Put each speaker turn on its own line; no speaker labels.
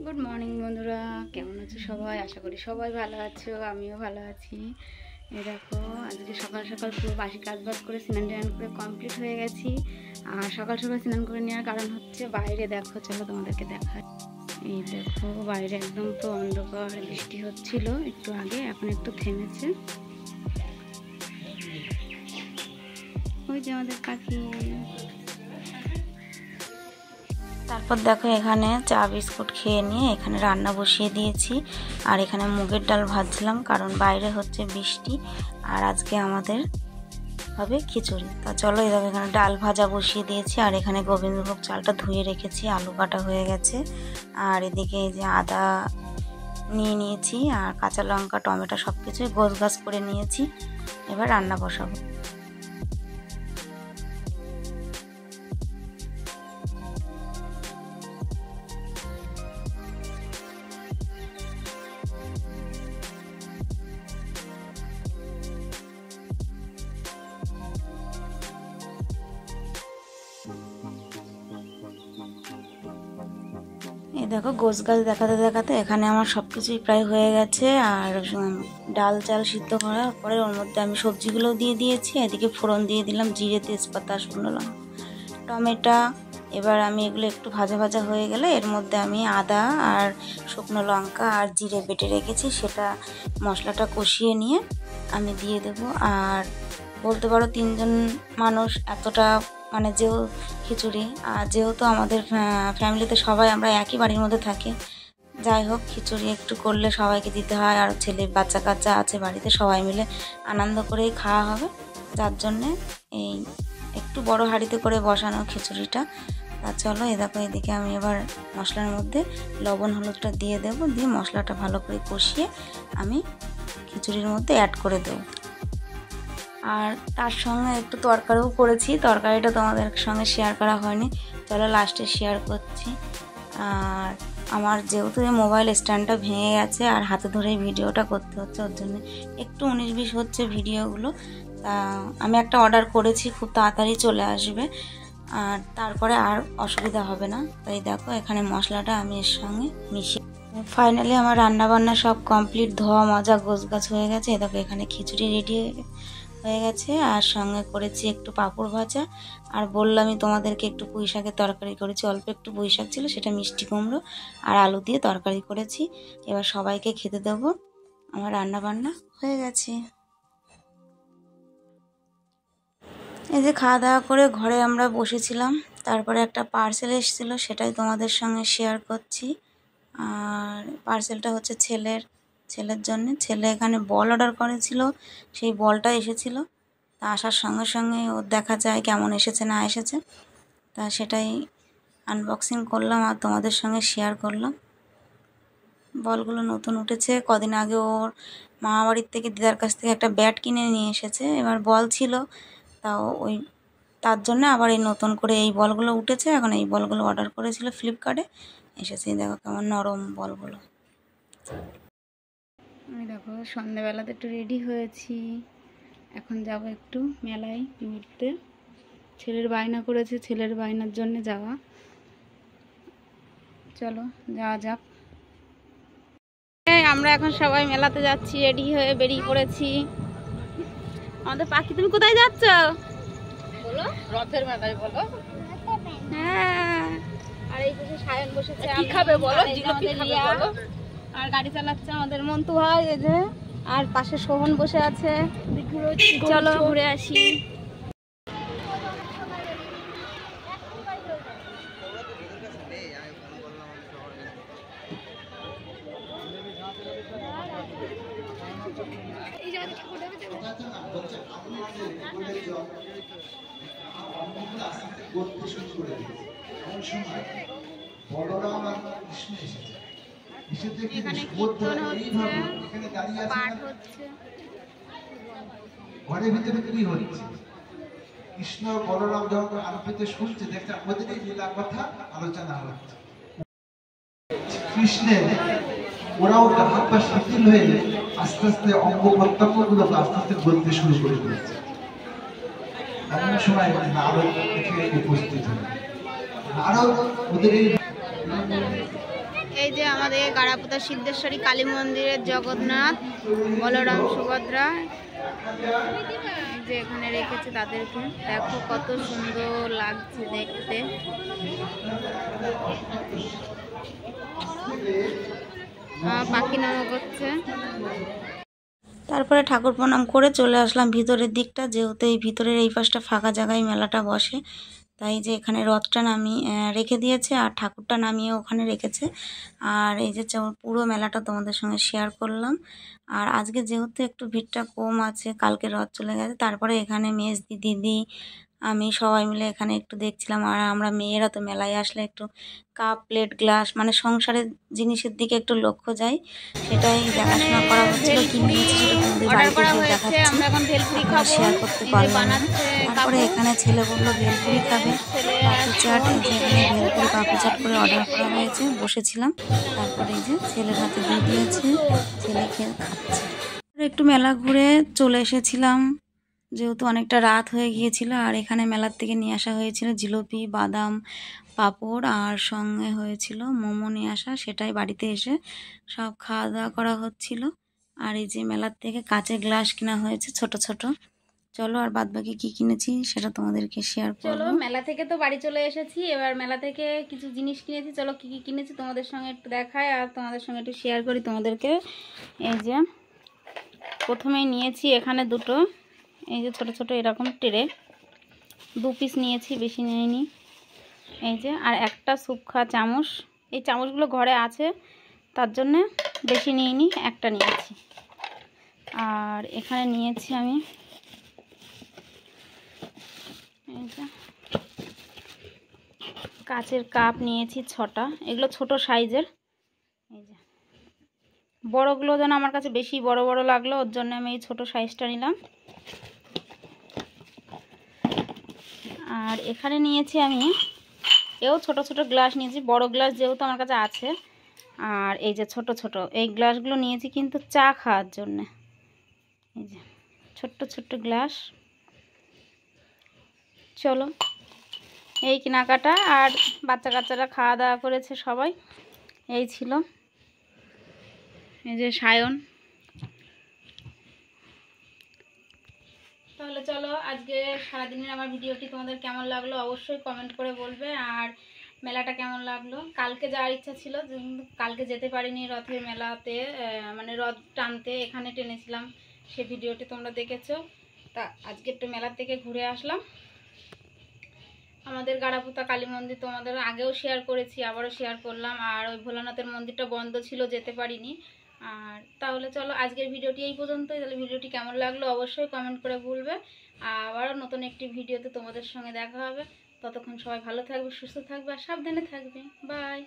Good morning বন্ধুরা, কেমন আছো সবাই? আশা করি সবাই ভালো আছো, আমিও ভালো আছি। এই দেখো, আজকে সকাল সকাল পুরো বাসি কাজবাজ করে স্নান টান করে কমপ্লিট হয়ে গেছি। আর সকাল সকাল স্নান করে নেওয়ার কারণ হচ্ছে বাইরে দেখো, চলো তোমাদেরকে দেখাই। এই দেখো, বাইরে একদম তো অন্ধকার, বৃষ্টি হচ্ছিল একটু আগে, এখন একটু থেমেছে। ওই যে আমাদের পাখি। তারপর দেখো, এখানে চা বিস্কুট খেয়ে নিয়ে এখানে রান্না বসিয়ে দিয়েছি। আর এখানে মুগের ডাল ভাজছিলাম, কারণ বাইরে হচ্ছে বৃষ্টি আর আজকে আমাদের হবে খিচুড়ি। তা চলো, এই দেখো এখানে ডাল ভাজা বসিয়ে দিয়েছি। আর এখানে গোবিন্দভোগ চালটা ধুয়ে রেখেছি, আলু কাটা হয়ে গেছে। আর এদিকে এই যে আদা নিয়ে নিয়েছি, আর কাঁচা লঙ্কা, টমেটো সব কিছুই গোছ গাছ করে নিয়েছি। এবার রান্না বসাবো। এই দেখো, গোছ গাছ দেখাতে দেখাতে এখানে আমার সব কিছুই প্রায় হয়ে গেছে। আর ডাল চাল সিদ্ধ করার পরে ওর মধ্যে আমি সবজিগুলো দিয়ে দিয়েছি। এদিকে ফোড়ন দিয়ে দিলাম জিরে, তেজপাতা, শুকনো লঙ্কা, টমেটো। এবার আমি এগুলো একটু ভাজা ভাজা হয়ে গেলে এর মধ্যে আমি আদা আর শুকনো লঙ্কা আর জিরে বেটে রেখেছি, সেটা মশলাটা কষিয়ে নিয়ে আমি দিয়ে দেব। আর বলতে পারো 3 জন মানুষ এতটা মানে খিচুড়ি। আর যেহেতু আমাদের ফ্যামিলিতে সবাই আমরা একই বাড়ির মধ্যে থাকি, যাই হোক খিচুড়ি একটু করলে সবাইকে দিতে হয়। আর ছেলে বাচ্চা কাচ্চা আছে বাড়িতে, সবাই মিলে আনন্দ করেই খাওয়া হবে, যার জন্যে এই একটু বড় হাঁড়িতে করে বসানো খিচুড়িটা। তা চলো, এ দেখো, এদিকে আমি এবার মশলার মধ্যে লবণ হলুদটা দিয়ে দেবো, দিয়ে মশলাটা ভালো করে কষিয়ে আমি খিচুড়ির মধ্যে অ্যাড করে দেবো। আর তার সঙ্গে একটু তরকারিও করেছি, তরকারিটা তোমাদের সঙ্গে শেয়ার করা হয়নি, চলো লাস্টে শেয়ার করছি। আর আমার যেহেতু এই মোবাইল স্ট্যান্ডটা ভেঙে গেছে আর হাতে ধরেই ভিডিওটা করতে হচ্ছে, ওর জন্য একটু 19-20 হচ্ছে ভিডিওগুলো। তা আমি একটা অর্ডার করেছি, খুব তাড়াতাড়ি চলে আসবে, আর তারপরে আর অসুবিধা হবে না। তাই দেখো, এখানে মশলাটা আমি এর সঙ্গে মিশিয়ে ফাইনালি আমার রান্নাবান্না সব কমপ্লিট, ধোয়া মজা গোছগাছ হয়ে গেছে। দেখো, এখানে খিচুড়ি রেডি হয়ে গেছে, আর সঙ্গে করেছি একটু পাঁপড় ভাজা। আর বললামই তোমাদেরকে, একটু পুঁই শাকের তরকারি করেছি, অল্প একটু পুঁই শাক ছিল, সেটা মিষ্টি কুমড়ো আর আলু দিয়ে তরকারি করেছি। এবার সবাইকে খেতে দেবো, আমার রান্না বান্না হয়ে গেছে। এই যে খাওয়া দাওয়া করে ঘরে আমরা বসেছিলাম, তারপরে একটা পার্সেল এসেছিলো, সেটাই তোমাদের সঙ্গে শেয়ার করছি। আর পার্সেলটা হচ্ছে ছেলের জন্য। ছেলে এখানে বল অর্ডার করেছিল, সেই বলটা এসেছিল। তা আসার সঙ্গে সঙ্গে ওর দেখা যায় কেমন এসেছে না এসেছে, তা সেটাই আনবক্সিং করলাম আর তোমাদের সঙ্গে শেয়ার করলাম। বলগুলো নতুন উঠেছে, কদিন আগে ওর মামাবাড়ির থেকে দিদার কাছ থেকে একটা ব্যাট কিনে নিয়ে এসেছে, এবার বল ছিল, তাও তার জন্য আবার এই নতুন করে এই বলগুলো উঠেছে। এখন এই বলগুলো অর্ডার করেছিল ফ্লিপকার্টে, এসেছে। দেখো কেমন নরম বলগুলো। আমি দেখো সন্ধ্যেবেলাতে একটু রেডি হয়েছি, এখন যাব একটু মেলায় ঘুরতে। ছেলের বায়না করেছে, ছেলের বায়নার জন্য যাওয়া, চলো যাওয়া যাক। আমরা এখন সবাই মেলাতে যাচ্ছি, রেডি হয়ে বেরিয়ে পড়েছি। আমাদের পাখি, তুমি কোথায় যাচ্ছ? বলো, রথের মেলায় বলো। হ্যাঁ, আর এই বসে সায়ন বসেছে, কি খাবে বলো, জিলাপি খাবে বলো। আর গাড়ি চালাচ্ছে আমাদের মন্টু ভাই, এই যে, আর পাশে সোহন বসে আছে। চলো ঘুরে আসি। ঘরের ভিতরে কি হচ্ছে? কৃষ্ণ বলরাম যখন আরতিতে শুনছে, দেখতে ওদের এই লীলা কথা আলোচনা হচ্ছে। কৃষ্ণের ওরাও হাত পা শিথিল হয়ে আস্তে আস্তে অঙ্গ প্রত্যঙ্গগুলো আস্তে আস্তে বলতে শুরু করে দিয়েছে। এমন সময় নারদ উপস্থিত হলেন। নারদ ওদের এই যে
আমাদের গাড়াপুতা সিদ্ধেশ্বরী কালী মন্দিরের জগন্নাথ, বলরাম, সুভদ্রা যে এখানে রেখেছে তাদেরকে। দেখো কত সুন্দর লাগছে দেখতে। পাখি নামা করছে।
তারপরে ঠাকুর প্রণাম করে চলে আসলাম ভিতরের দিকটা, যেহেতু এই ভিতরের এই পাশটা ফাঁকা জায়গায় মেলাটা বসে, তাই যে এখানে রথটা রেখে দিয়েছে আর ঠাকুরটা নামিয়ে ওখানে রেখেছে। আর এই যে পুরো মেলাটা তোমাদের সঙ্গে শেয়ার করলাম। আর আজকে যেহেতু একটু ভিড়টা কম আছে, কালকে রথ চলে গেছে, তারপরে এখানে মেজদি, দিদি, আমি সবাই মিলে এখানে একটু দেখছিলাম। আর আমরা মেয়েরা তো মেলায় আসলে একটু কাপ, প্লেট, গ্লাস মানে সংসারের জিনিসের দিকে একটু লক্ষ্য যায়, সেটাই দেখাশোনা করা হচ্ছিল। কি নিয়েছি সেটা তোমাদের বাড়িতে এসে দেখাচ্ছি, শেয়ার করতে পারলাম না। তারপরে এখানে ছেলে বললো ভেলপুরি খাবে, পাপড়ি চাট, এই যে এখানে ভেলপুরি পাপড়ি চাট করে অর্ডার করা হয়েছে, বসেছিলাম। তারপরে এই যে ছেলের হাতে দিয়ে দিয়েছে, ছেলে খেয়ে খাচ্ছে। একটু মেলা ঘুরে চলে এসেছিলাম, যেহেতু অনেকটা রাত হয়ে গিয়েছিল। আর এখানে মেলার থেকে নিয়ে আসা হয়েছিল জিলিপি, বাদাম, পাঁপড়, আর সঙ্গে হয়েছিল মোমো নিয়ে আসা, সেটাই বাড়িতে এসে সব খাওয়া দাওয়া করা হচ্ছিল। আর এই যে মেলার থেকে কাঁচের গ্লাস কেনা হয়েছে ছোট ছোট। চলো আর বাদ বাকি কী কিনেছি সেটা তোমাদেরকে শেয়ার করব।
চলো, মেলা থেকে তো বাড়ি চলে এসেছি, এবার মেলা থেকে কিছু জিনিস কিনেছি। চলো কী কী কিনেছি তোমাদের সঙ্গে একটু দেখাই আর তোমাদের সঙ্গে একটু শেয়ার করি তোমাদেরকে। এই যে প্রথমেই নিয়েছি এখানে দুটো, এই যে ছোট ছোট এরকম ট্রে, 2 পিস নিয়েছি, বেশি নিইনি। এই যে আর একটা স্যুপ খাওয়া চামচ, এই চামচগুলো ঘরে আছে তার জন্যে বেশি নিইনি, একটা নিয়েছি। আর এখানে নিয়েছি আমি এই যে কাচের কাপ নিয়েছি 6টা, এগুলো ছোট সাইজের। এই যে বড়গুলো যেন আমার কাছে বেশি বড় বড় লাগলো, ওর জন্য আমি এই ছোট সাইজটা নিলাম। আর এখানে নিয়েছি আমি এও ছোট ছোট গ্লাস নিয়েছি, বড় গ্লাস যেহেতু আমার কাছে আছে। আর এই যে ছোট ছোট এই গ্লাসগুলো নিয়েছি কিন্তু চা খাওয়ার জন্যে। এই যে ছোট্ট ছোট্ট গ্লাস। চলো এই কেনাকাটা, আর বাচ্চা কাচ্চারা খাওয়া দাওয়া করেছে সবাই, এই ছিল। এই যে সায়ন। তাহলে চলো আজকে সারাদিনের আমার ভিডিওটি তোমাদের কেমন লাগলো অবশ্যই কমেন্ট করে বলবে। আর মেলাটা কেমন লাগলো, কালকে যাওয়ার ইচ্ছা ছিল কিন্তু কালকে যেতে পারিনি রথের মেলাতে, মানে রথ টানতে এখানে টেনেছিলাম, সে ভিডিওটি তোমরা দেখেছো। তা আজকে একটু মেলার থেকে ঘুরে আসলাম। আমাদের গাড়াপুতা কালী মন্দির তোমাদের আগেও শেয়ার করেছি, আবারও শেয়ার করলাম। আর ওই ভোলানাথের মন্দিরটা বন্ধ ছিল, যেতে পারিনি। আর তাহলে চলো আজকের ভিডিওটি এই পর্যন্তই। তাহলে ভিডিওটি কেমন লাগলো অবশ্যই কমেন্ট করে বলবে। আবারও নতুন একটি ভিডিওতে তোমাদের সঙ্গে দেখা হবে। ততক্ষণ সবাই ভালো থাকবে, সুস্থ থাকবে আর সাবধানে থাকবে। বাই।